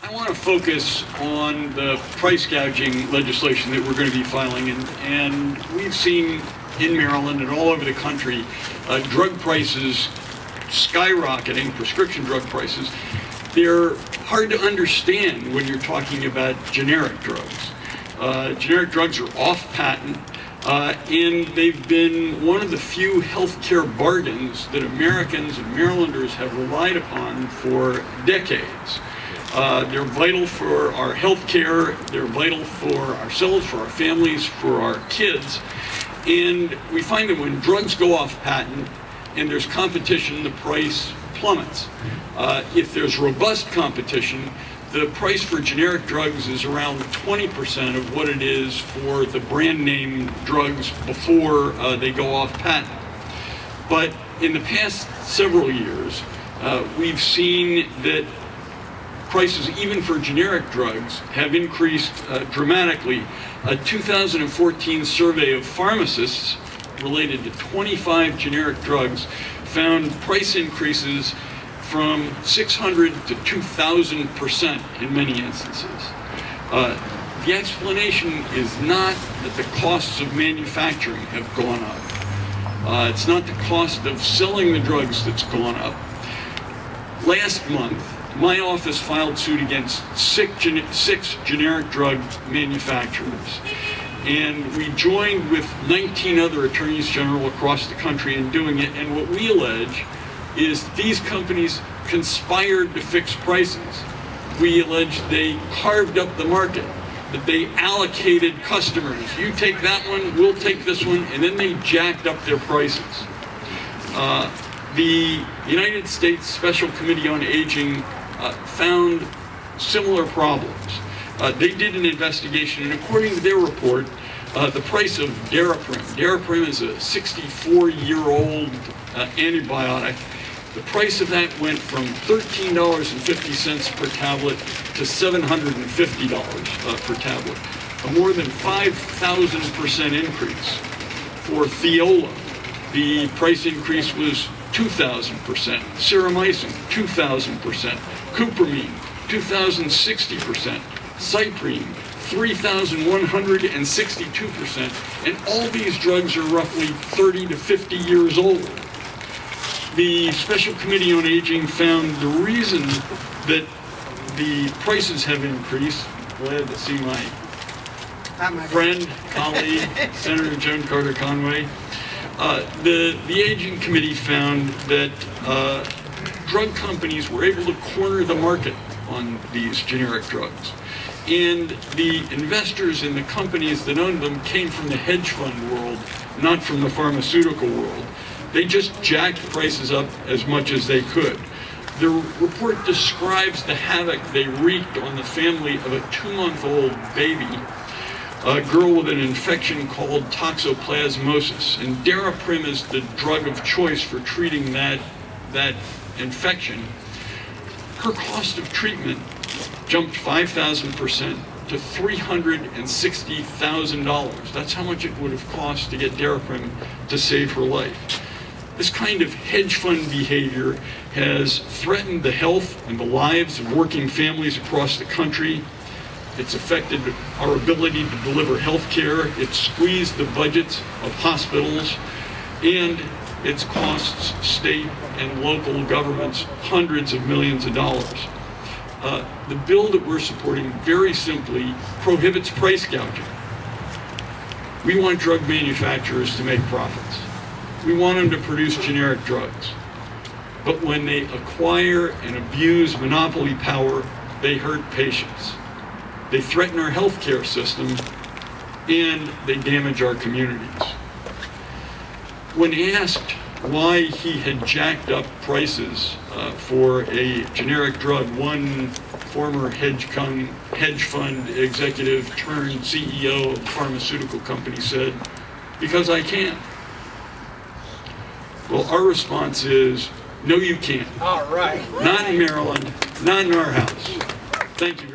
I want to focus on the price gouging legislation that we're going to be filing, and we've seen in Maryland and all over the country drug prices skyrocketing, prescription drug prices. They're hard to understand when you're talking about generic drugs. Generic drugs are off patent, and they've been one of the few healthcare bargains that Americans and Marylanders have relied upon for decades. They're vital for our health care, they're vital for ourselves, for our families, for our kids. And we find that when drugs go off patent and there's competition, the price plummets. If there's robust competition, the price for generic drugs is around 20% of what it is for the brand name drugs before they go off patent. But in the past several years, we've seen that prices, even for generic drugs, have increased dramatically. A 2014 survey of pharmacists related to 25 generic drugs found price increases from 600 to 2,000% in many instances. The explanation is not that the costs of manufacturing have gone up. It's not the cost of selling the drugs that's gone up. Last month, my office filed suit against six generic drug manufacturers. And we joined with 19 other attorneys general across the country in doing it. And what we allege is these companies conspired to fix prices. We allege they carved up the market, that they allocated customers. You take that one, we'll take this one, and then they jacked up their prices. The United States Special Committee on Aging found similar problems. They did an investigation, and according to their report, the price of Daraprim is a 64-year-old antibiotic. The price of that went from $13.50 per tablet to $750 per tablet, a more than 5,000% increase. For Thiola, the price increase was 2,000%, Ceramycin, 2,000%, Cupramine, 2,060%, Cyprine, 3,162%, and all these drugs are roughly 30 to 50 years old. The Special Committee on Aging found the reason that the prices have increased, glad to see my friend, colleague, Senator Joan Carter Conway. The Aging Committee found that drug companies were able to corner the market on these generic drugs. And the investors in the companies that owned them came from the hedge fund world, not from the pharmaceutical world. They just jacked prices up as much as they could. The report describes the havoc they wreaked on the family of a 2-month-old baby, a girl with an infection called toxoplasmosis. And Daraprim is the drug of choice for treating that infection. Her cost of treatment jumped 5,000% to $360,000. That's how much it would have cost to get Daraprim to save her life. This kind of hedge fund behavior has threatened the health and the lives of working families across the country. It's affected our ability to deliver health care. It's squeezed the budgets of hospitals, and it's costs state and local governments hundreds of millions of dollars. The bill that we're supporting very simply prohibits price gouging. We want drug manufacturers to make profits. We want them to produce generic drugs. But when they acquire and abuse monopoly power, they hurt patients. They threaten our healthcare system, and they damage our communities. When asked why he had jacked up prices for a generic drug, one former hedge fund executive turned CEO of a pharmaceutical company said, "Because I can." Well, our response is, no, you can't. All right. Not in Maryland, not in our house. Thank you very much.